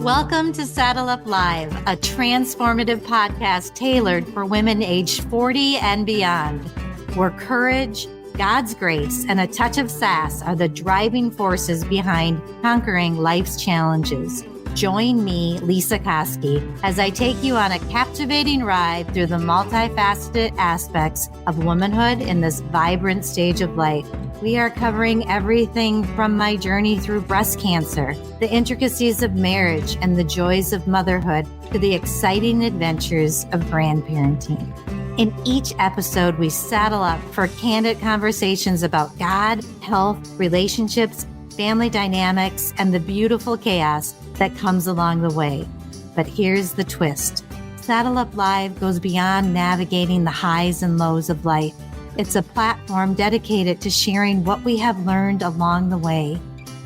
Welcome to Saddle Up Live, a transformative podcast tailored for women aged 40 and beyond, where courage, God's grace, and a touch of sass are the driving forces behind conquering life's challenges. Join me, Lesa Koski, as I take you on a captivating ride through the multifaceted aspects of womanhood in this vibrant stage of life. We are covering everything from my journey through breast cancer, the intricacies of marriage, and the joys of motherhood, to the exciting adventures of grandparenting. In each episode, we saddle up for candid conversations about God, health, relationships, family dynamics, and the beautiful chaos that comes along the way. But here's the twist. Saddle Up Live goes beyond navigating the highs and lows of life. It's a platform dedicated to sharing what we have learned along the way.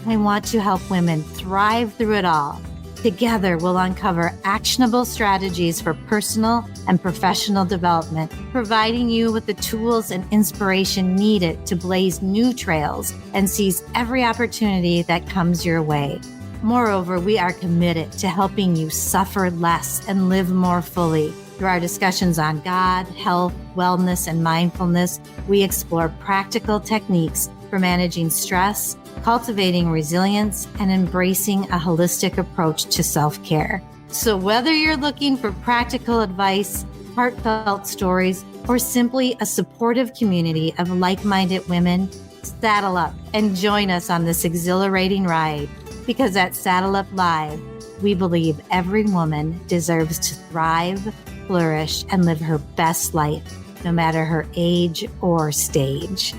I want to help women thrive through it all. Together, we'll uncover actionable strategies for personal and professional development, providing you with the tools and inspiration needed to blaze new trails and seize every opportunity that comes your way. Moreover, we are committed to helping you suffer less and live more fully. Through our discussions on God, health, wellness, and mindfulness, we explore practical techniques for managing stress, cultivating resilience, and embracing a holistic approach to self-care. So whether you're looking for practical advice, heartfelt stories, or simply a supportive community of like-minded women, saddle up and join us on this exhilarating ride. Because at Saddle Up Live, we believe every woman deserves to thrive, flourish, and live her best life, no matter her age or stage.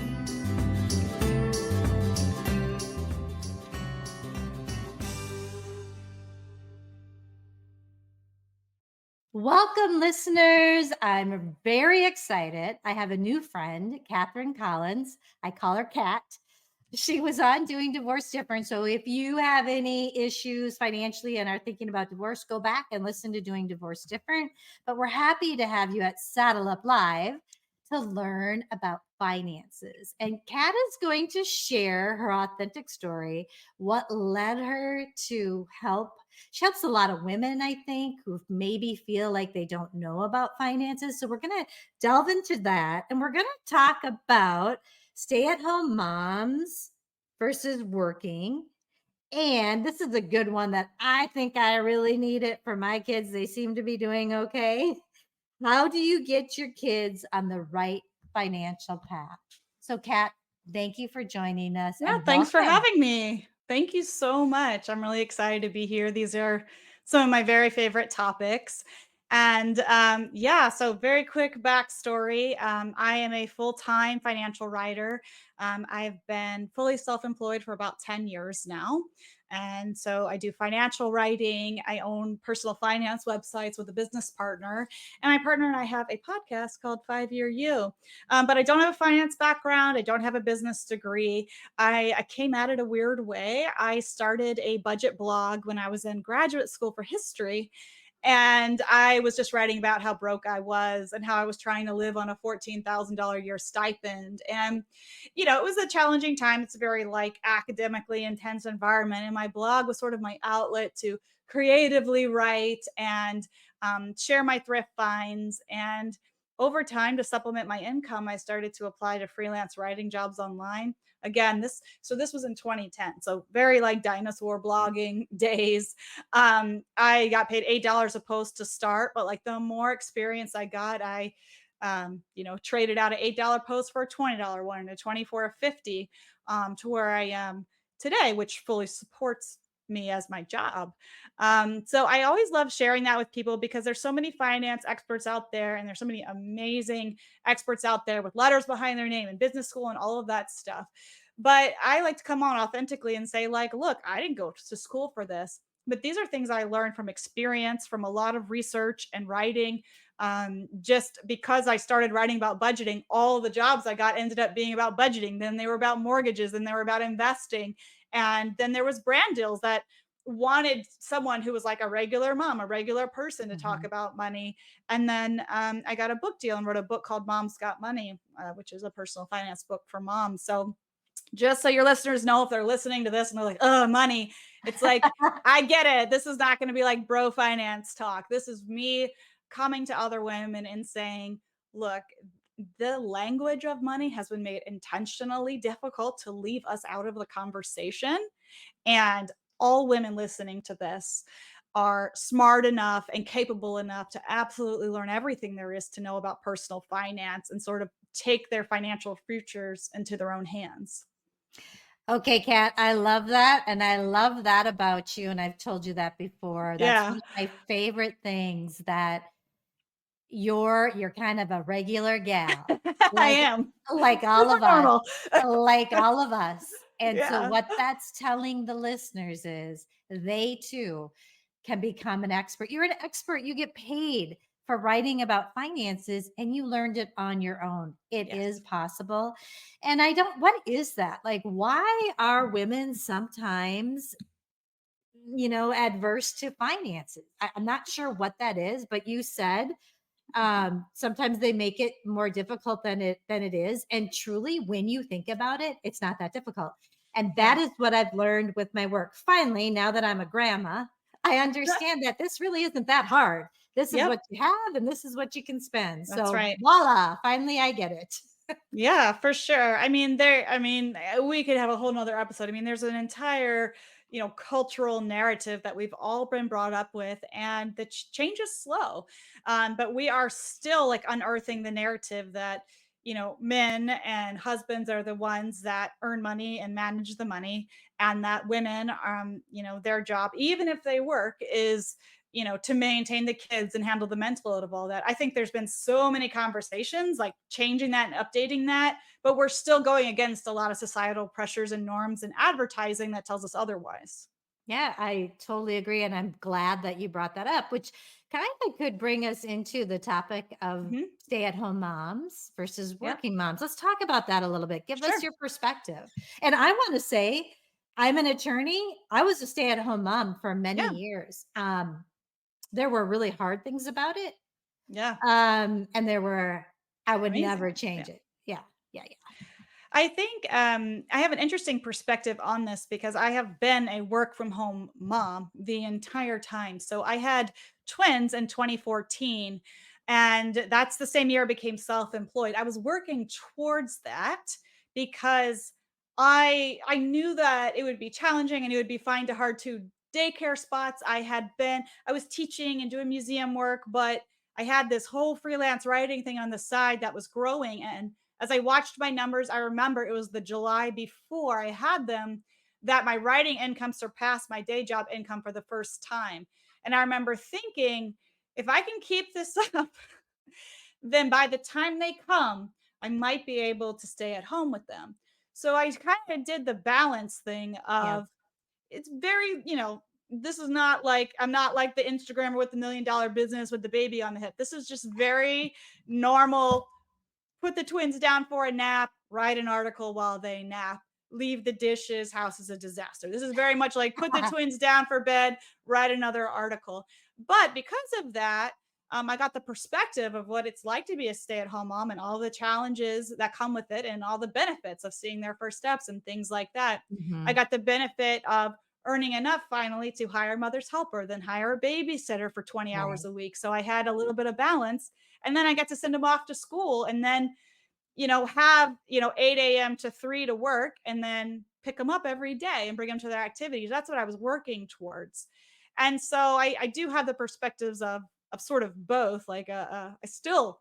Welcome, listeners. I'm very excited. I have a new friend, Catherine Collins. I call her Kat. She was on Doing Divorce Different. So if you have any issues financially and are thinking about divorce, go back and listen to Doing Divorce Different. But we're happy to have you at Saddle Up Live to learn about finances. And Kat is going to share her authentic story, what led her to help. She helps a lot of women, I think, who maybe feel like they don't know about finances. So we're going to delve into that. And we're going to talk about stay-at-home moms versus working. And this is a good one that I think I really need it for my kids. They seem to be doing okay. How do you get your kids on the right financial path? So, Kat, thank you for joining us. Yeah, and thanks for welcome. having me. Thank you so much. I'm really excited to be here. These are some of my very favorite topics. And so very quick backstory. I am a full-time financial writer. I've been fully self-employed for about 10 years now. And so I do financial writing. I own personal finance websites with a business partner. And my partner and I have a podcast called 5-Year You. But I don't have a finance background. I don't have a business degree. I came at it a weird way. I started a budget blog when I was in graduate school for history. And I was just writing about how broke I was and how I was trying to live on a $14,000 a year stipend. And, it was a challenging time. It's a very academically intense environment. And my blog was sort of my outlet to creatively write and share my thrift finds. And over time, to supplement my income, I started to apply to freelance writing jobs online. Again, this was in 2010. So very dinosaur blogging days. I got paid $8 a post to start, but the more experience I got, I traded out an $8 post for a $20 one and a 24 or 50 to where I am today, which fully supports me as my job. So I always love sharing that with people because there's so many finance experts out there, and there's so many amazing experts out there with letters behind their name and business school and all of that stuff. But I like to come on authentically and say, look, I didn't go to school for this, but these are things I learned from experience, from a lot of research and writing. Just because I started writing about budgeting, all the jobs I got ended up being about budgeting. Then they were about mortgages, then they were about investing. And then there was brand deals that wanted someone who was like a regular mom, a regular person to talk about money. And then I got a book deal and wrote a book called Mom's Got Money, which is a personal finance book for moms. So just so your listeners know, if they're listening to this and they're like, oh, money, It's like, I get it. This is not going to be like bro finance talk. This is me coming to other women and saying, look, the language of money has been made intentionally difficult to leave us out of the conversation. And all women listening to this are smart enough and capable enough to absolutely learn everything there is to know about personal finance and sort of take their financial futures into their own hands. Okay, Kat, I love that. And I love that about you. And I've told you that before. That's one Yeah, of my favorite things, that you're kind of a regular gal, I like am. like all Super of us, normal. like all of us. And so Yeah. what that's telling the listeners is they too can become an expert. You're an expert. You get paid for writing about finances and you learned it on your own. It is Yes. possible. And what is that? Like, why are women sometimes, adverse to finances? I'm not sure what that is, but you said sometimes they make it more difficult than it is, and truly when you think about it, it's not that difficult. And that Yeah. is what I've learned with my work. Finally, now that I'm a grandma, I understand that this really isn't that hard. This is Yep. what you have and this is what you can spend. That's So right. voila, finally I get it. Yeah, for sure. We could have a whole nother episode. I mean, there's an entire, cultural narrative that we've all been brought up with, and the change is slow. But we are still like unearthing the narrative that, men and husbands are the ones that earn money and manage the money, and that women, their job, even if they work, is to maintain the kids and handle the mental load of all that. I think there's been so many conversations like changing that and updating that, but we're still going against a lot of societal pressures and norms and advertising that tells us otherwise. Yeah, I totally agree. And I'm glad that you brought that up, which kind of could bring us into the topic of Hmm. stay at home moms versus Yep. working moms. Let's talk about that a little bit. Give us Sure. your perspective. And I want to say, I'm an attorney. I was a stay at home mom for many Yeah. years. There were really hard things about it. Yeah. And I would Amazing. never Yeah. change it. Yeah. Yeah. Yeah. I think I have an interesting perspective on this because I have been a work from home mom the entire time. So I had twins in 2014, and that's the same year I became self employed. I was working towards that because I knew that it would be challenging and it would be fine to hard to daycare spots. I was teaching and doing museum work, but I had this whole freelance writing thing on the side that was growing, and as I watched my numbers, I remember it was the July before I had them that my writing income surpassed my day job income for the first time. And I remember thinking, if I can keep this up, then by the time they come, I might be able to stay at home with them. So I kind of did the balance thing Yeah. of it's very, this is not like I'm not like the Instagrammer with the $1 million business with the baby on the hip. This is just very normal. Put the twins down for a nap, write an article while they nap, leave the dishes, house is a disaster. This is very much like put the twins down for bed, write another article. But because of that, I got the perspective of what it's like to be a stay at home mom and all the challenges that come with it and all the benefits of seeing their first steps and things like that. I Mhm. got the benefit of earning enough finally to hire a mother's helper, then hire a babysitter for 20 hours Right. a week. So I had a little bit of balance. And then I got to send them off to school and then have, 8 a.m. to 3 to work and then pick them up every day and bring them to their activities. That's what I was working towards. And so I do have the perspectives of sort of both. Like I still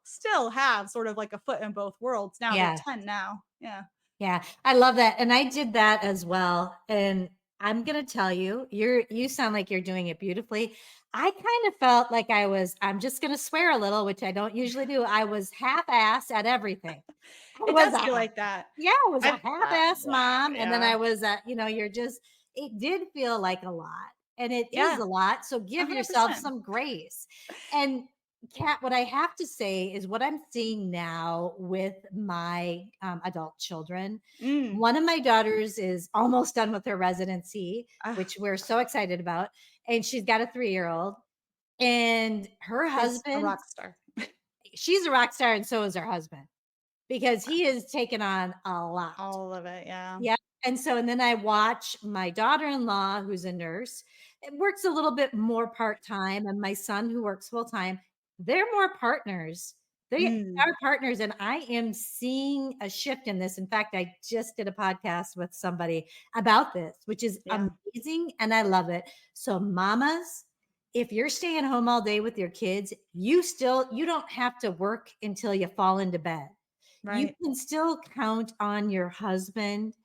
have sort of like a foot in both worlds. Now they're Yeah. 10 now. Yeah. Yeah, I love that. And I did that as well. And I'm going to tell you, you sound like you're doing it beautifully. I kind of felt like I'm just going to swear a little, which I don't usually do. I was half-ass at everything. I It was does a, feel like that. yeah, I was a I've half-ass mom. And then yeah. I was it did feel like a lot. And it is Yeah. a lot. So give yourself 100%. some grace. And Kat, what I have to say is what I'm seeing now with my adult children. Mm. One of my daughters is almost done with her residency, Ah, which we're so excited about. And she's got a 3-year-old. And her she's a husband, rock star. she's a rock star, and so is her husband because he has taken on a lot. All of it. Yeah. Yeah. And then I watch my daughter-in-law, who's a nurse, it works a little bit more part-time, and my son, who works full-time. They're more partners. They Mm, are partners, and I am seeing a shift in this. In fact, I just did a podcast with somebody about this, which is yeah, amazing, and I love it. So mamas, if you're staying home all day with your kids, you don't have to work until you fall into bed. You right. can still count on your husband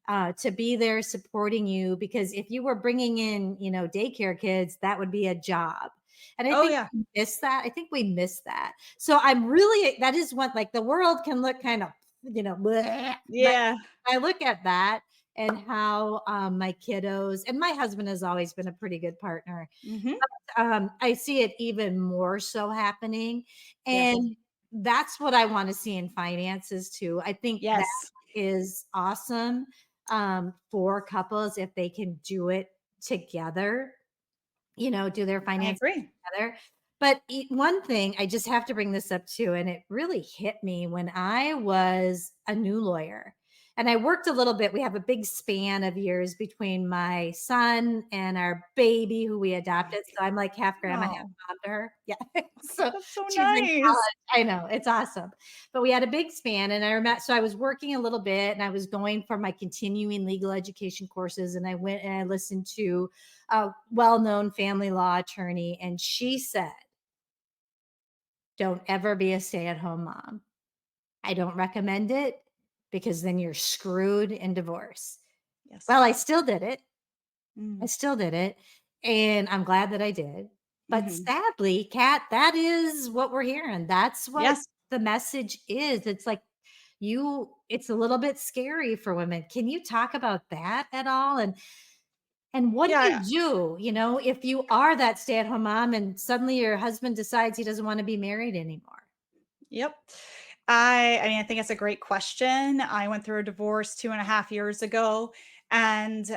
to be there supporting you, because if you were bringing in, daycare kids, that would be a job. And I Oh, think yeah. we miss that. I think we miss that. So I'm really, that is what, like, the world can look kind of, bleh, but Yeah. I look at that and how my kiddos, and my husband has always been a pretty good partner. Mhm. I see it even more so happening. Yes. And that's what I want to see in finances too. I think that Yes. is awesome for couples if they can do it together, do their I finances agree. together. But one thing, I just have to bring this up too, and it really hit me when I was a new lawyer. And I worked a little bit. We have a big span of years between my son and our baby who we adopted. So I'm like half grandma, half Oh, mom to her. Yeah. So that's so she's in nice. college. I know, it's awesome. But we had a big span, and I remember, so I was working a little bit, and I was going for my continuing legal education courses, and I went and I listened to a well-known family law attorney, and she said, don't ever be a stay-at-home mom. I don't recommend it, because then you're screwed in divorce. Yes. Well, I still did it. I Mm, still did it, and I'm glad that I did. But mhm. sadly, Kat, that is what we're hearing. That's what Yes. the message is. It's like, it's a little bit scary for women. Can you talk about that at all? And what do Yeah. you do, if you are that stay-at-home mom and suddenly your husband decides he doesn't want to be married anymore? Yep. I mean, I think it's a great question. I went through a divorce 2.5 years ago, and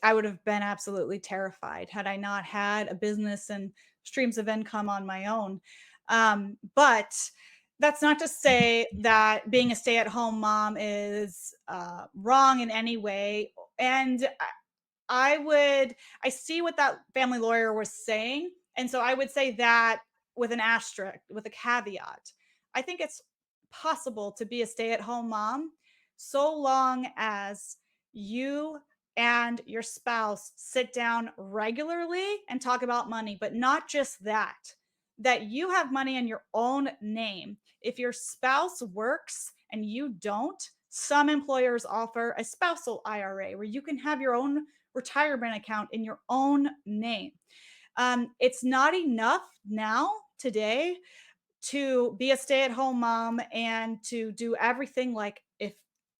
I would have been absolutely terrified had I not had a business and streams of income on my own. But that's not to say that being a stay-at-home mom is wrong in any way. And I see what that family lawyer was saying. And so I would say that with an asterisk, with a caveat. I think it's possible to be a stay at home mom so long as you and your spouse sit down regularly and talk about money, but not just that, that you have money in your own name. If your spouse works and you don't, some employers offer a spousal IRA where you can have your own retirement account in your own name. It's not enough now, today, to be a stay at home mom and to do everything like if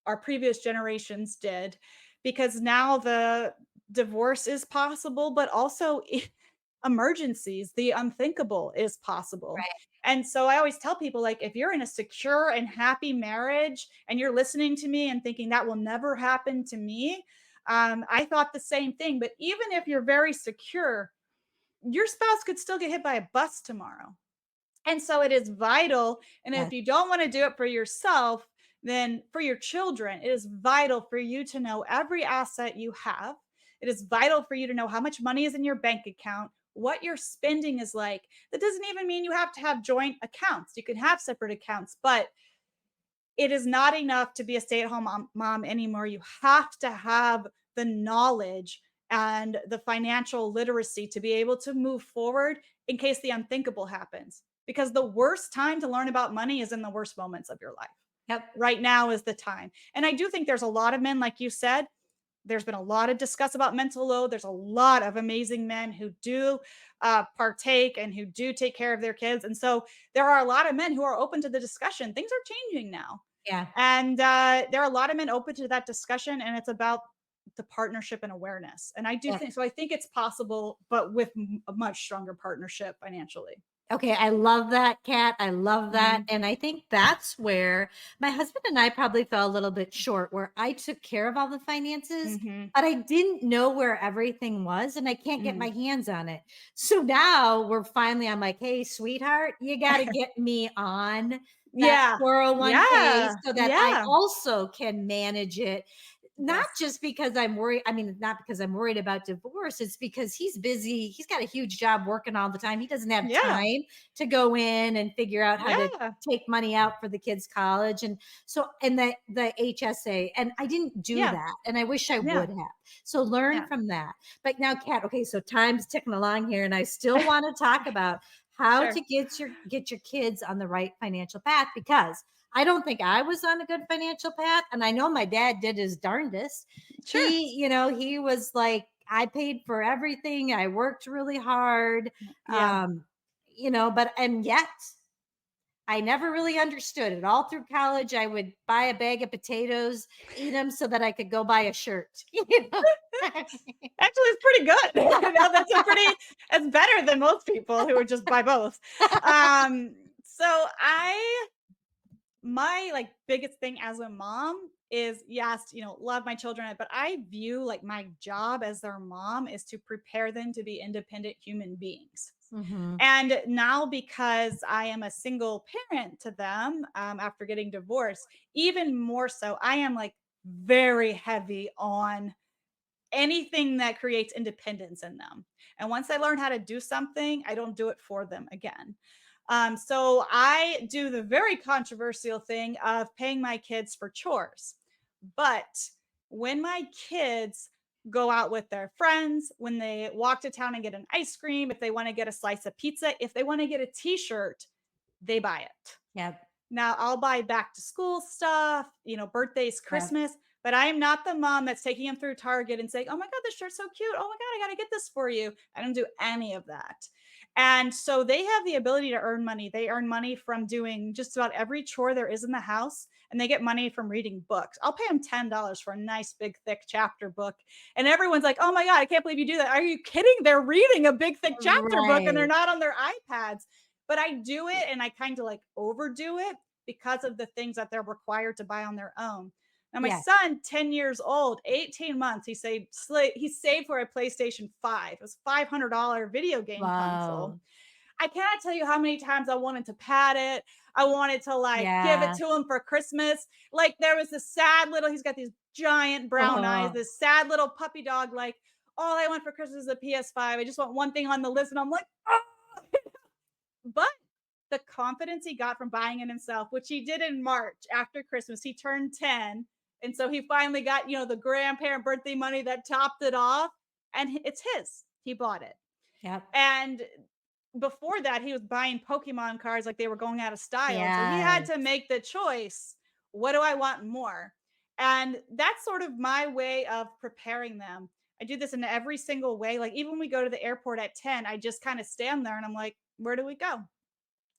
our previous generations did, because now the divorce is possible, but also emergencies, the unthinkable is possible. Right. And so I always tell people, like, if you're in a secure and happy marriage and you're listening to me and thinking that will never happen to me, I thought the same thing. But even if you're very secure, your spouse could still get hit by a bus tomorrow. And so it is vital. And Yes. if you don't want to do it for yourself, then for your children, it is vital for you to know every asset you have. It is vital for you to know how much money is in your bank account, what your spending is like. That doesn't even mean you have to have joint accounts. You can have separate accounts, but it is not enough to be a stay-at-home mom anymore. You have to have the knowledge and the financial literacy to be able to move forward in case the unthinkable happens. Because the worst time to learn about money is in the worst moments of your life. Yep. Right now is the time. And I do think there's a lot of men, like you said, there's been a lot of discuss about mental load. There's a lot of amazing men who do partake and who do take care of their kids. And so there are a lot of men who are open to the discussion. Things are changing now. Yeah. And there are a lot of men open to that discussion, and it's about the partnership and awareness. And I do Yeah. think so. I think it's possible, but with a much stronger partnership financially. Okay, I love that, Kat. I love that. Hmm. And I think that's where my husband and I probably fell a little bit short, where I took care of all the finances, Hmm. but I didn't know where everything was, and I can't get my Mm. hands on it. So now I'm like, hey, sweetheart, you got to get me on that Yeah. 401k Yeah. so that I Yeah. also can manage it. not Yes. just because I'm worried. I mean, not because I'm worried about divorce. It's because he's busy. He's got a huge job working all the time. He doesn't have Yeah. time to go in and figure out how to Yeah. take money out for the kids' college. And so, and the HSA. And I didn't do Yeah. that. And I wish I Yeah. would have. So learn Yeah. from that. But now, Kat, okay, so time's ticking along here, and I still want to talk about how Sure. to get your kids on the right financial path, because I don't think I was on a good financial path. And I know my dad did his darndest. Sure. He was like, I paid for everything. I worked really hard. Yeah. Um, and yet I never really understood it. All through college, I would buy a bag of potatoes, eat them so that I could go buy a shirt. Actually, it's pretty good. It's better than most people who would just buy both. Um, so I my like biggest thing as a mom is, yes, love my children, but I view like my job as their mom is to prepare them to be independent human beings. Hmm. And now, because I am a single parent to them, after getting divorced, even more so, I am like very heavy on anything that creates independence in them. And once I learn how to do something, I don't do it for them again. So I do the very controversial thing of paying my kids for chores. But when my kids go out with their friends, when they walk to town and get an ice cream, if they want to get a slice of pizza, if they want to get a t shirt, they buy it. Yep. Now I'll buy back to school stuff, birthdays, Yep. Christmas, but I am not the mom that's taking them through Target and saying, "Oh my God, this shirt's so cute. Oh my God, I got to get this for you." I don't do any of that. And so they have the ability to earn money. They earn money from doing just about every chore there is in the house, and they get money from reading books. I'll pay them $10 for a nice, big, thick chapter book. And everyone's like, "Oh my God, I can't believe you do that." Are you kidding? They're reading a big, thick chapter book and they're Right. not on their iPads. But I do it and I kind of like overdo it because of the things that they're required to buy on their own. Now, my Yeah. son, 10 years old, 18 months, he saved for a PlayStation 5. It was $500 video game console. Wow. I cannot tell you how many times I wanted to pat it. I wanted to like give it Yeah. to him for Christmas. Like there was this sad little, he's got these giant brown eyes, Oh, this sad little puppy dog, like, all I want for Christmas is a PS5. I just want one thing on the list. And I'm like, oh, but the confidence he got from buying it himself, which he did in March after Christmas, he turned 10. And so he finally got, the grandparent birthday money that topped it off. And it's his. He bought it. yep. And before that, he was buying Pokemon cards like they were going out of style. So he had Yes. to make the choice, what do I want more? And that's sort of my way of preparing them. I do this in every single way. Like even when we go to the airport at 10, I just kind of stand there and I'm like, where do we go?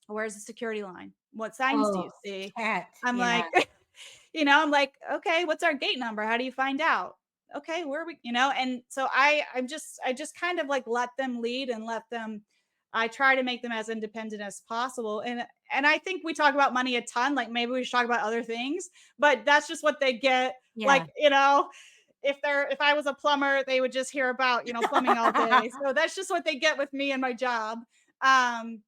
Where's the security line? What signs do you Oh, see? cat. I'm Yeah. like, I'm like, okay, what's our gate number? How do you find out? Okay, where are we, and so I just kind of like let them lead and let them. I try to make them as independent as possible. And I think we talk about money a ton, like maybe we should talk about other things, but that's just what they get. Yeah. Like, if I was a plumber, they would just hear about, plumbing all day. So that's just what they get with me and my job. Um,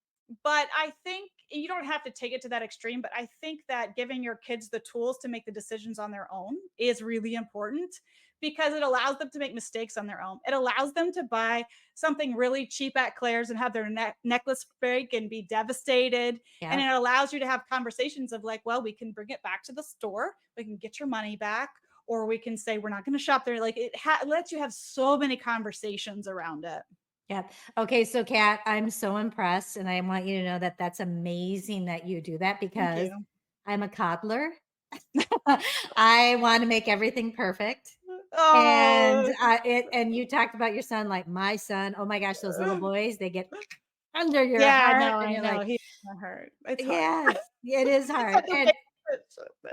but I think you don't have to take it to that extreme, but I think that giving your kids the tools to make the decisions on their own is really important because it allows them to make mistakes on their own. It allows them to buy something really cheap at Claire's and have their necklace break and be devastated. And it Yep. allows you to have conversations of like, well, we can bring it back to the store, we can get your money back, or we can say we're not going to shop there. Like lets you have so many conversations around it. Yep. Okay. So, Kat, I'm so impressed. And I want you to know that that's amazing that you do that, Thank because you. I'm a coddler. I want to make everything perfect. And Oh, and you talked about your son, like my son. Oh my gosh, those little boys, they get under your yeah, heart, no, and I you're know. like, He's gonna hurt. It's hard. yes, it is It's hard. like, And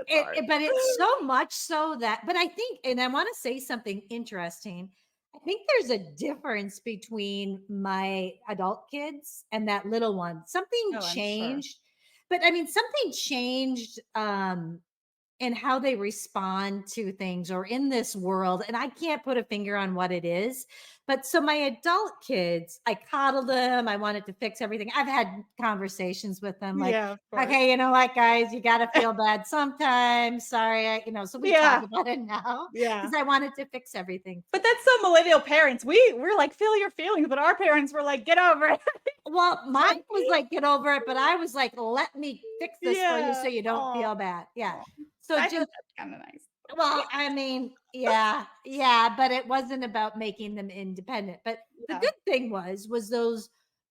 okay, it's hard. but it's so much so that, but I think, and I want to say something interesting. I think there's a difference between my adult kids and that little one. Something Oh, I'm sure. changed, but I mean, something changed. and how they respond to things or in this world. And I can't put a finger on what it is. But so my adult kids, I coddle them. I wanted to fix everything. I've had conversations with them like, Yeah, of course. okay, you know what, guys, you got to feel bad sometimes. Sorry. So we talk Yeah. about it now Yeah. because I wanted to fix everything. But that's so millennial parents. We're like, feel your feelings, but our parents were like, get over it. Well, mine Like, was like, get over it. But I was like, let me fix this for you so yeah. you don't Oh, feel bad. Yeah. So I just think that's kind of nice. Well, I mean, yeah, but it wasn't about making them independent. But the Yeah. good thing was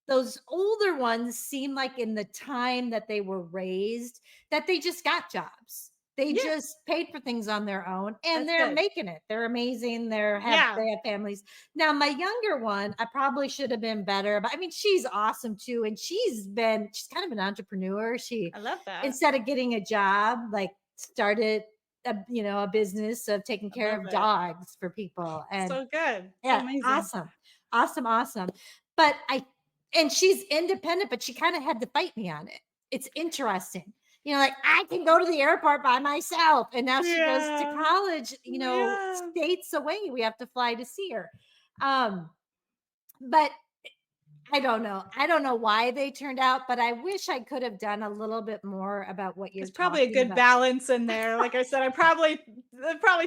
those older ones seemed like in the time that they were raised that they just got jobs. They Yeah. just paid for things on their own and That's they're good. making it. They're amazing. Yeah. They have families. Now, my younger one, I probably should have been better, but I mean, she's awesome too. And she's kind of an entrepreneur. She I love that. instead of getting a job, like started a business of taking I care love of it. dogs for people. And So good. So yeah, amazing. awesome. Awesome. But and she's independent, but she kind of had to fight me on it. It's interesting. Like I can go to the airport by myself. And now she goes to Yeah. college, Yeah. states away. We have to fly to see her. But I don't know. I don't know why they turned out, but I wish I could have done a little bit more about what you're There's probably a talking good about. balance in there. Like I said, I'd probably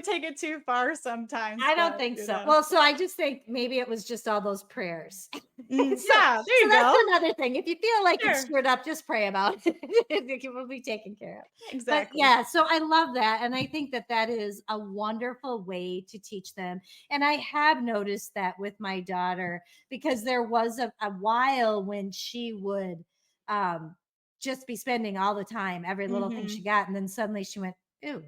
take it too far sometimes, I don't but think so. Well, so I just think maybe it was just all those prayers. Yeah, there So you that's go. another thing. If you feel like it's Sure. screwed up, just pray about it. It will be taken care of. But Exactly. yeah, so I love that. And I think that that is a wonderful way to teach them. And I have noticed that with my daughter because there was a while when she would um, just be spending all the time, every little thing she Mhm. got. And then suddenly she went, ooh,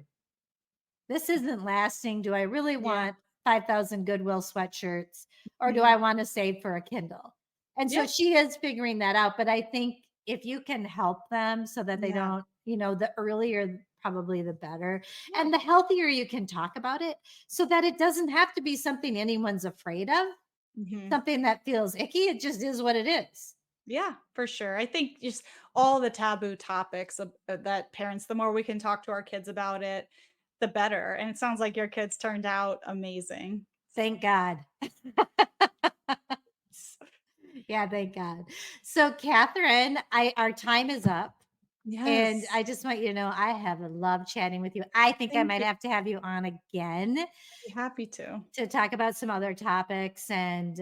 this isn't lasting. Do I really Yeah. want 5,000 Goodwill sweatshirts or do I Mhm. want to save for a Kindle? And so Yeah. she is figuring that out. But I think if you can help them so that they Yeah. don't, the earlier, probably the better. Yeah. And the healthier you can talk about it so that it doesn't have to be something anyone's afraid of, Mhm. something that feels icky. It just is what it is. Yeah, for sure. I think just all the taboo topics that parents, the more we can talk to our kids about it, the better. And it sounds like your kids turned out amazing. Thank God. Yeah, thank God. So, Catherine, our time is up. And Yes. I just want you to know I have loved chatting with you. I think I Thank might you. have to have you on again Be happy to. to talk about some other topics. And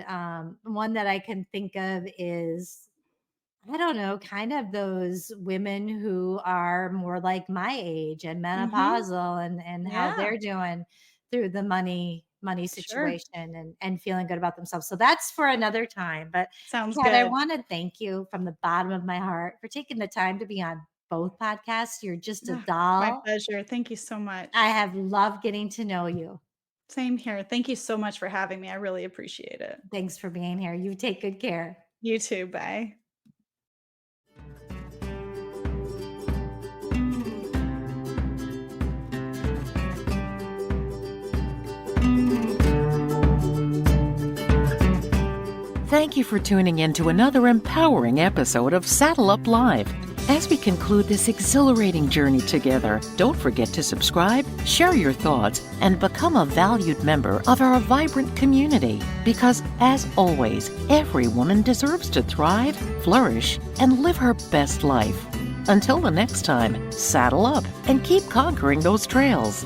one that I can think of is, I don't know, kind of those women who are more like my age and Mhm. menopausal and how Yeah, they're doing through the money sure. situation and feeling good about themselves. So that's for another time. But Sounds Kat, I good. want to thank you from the bottom of my heart for taking the time to be on both podcasts. You're just a Ah, my doll. pleasure. Thank you so I much. have loved getting to know you. Same here. Thank you so much for having me. I really appreciate it. Thanks for being here. You take good care. You too. Bye. Thank you for tuning in to another empowering episode of Saddle Up Live. As we conclude this exhilarating journey together, don't forget to subscribe, share your thoughts, and become a valued member of our vibrant community. Because, as always, every woman deserves to thrive, flourish, and live her best life. Until the next time, saddle up and keep conquering those trails.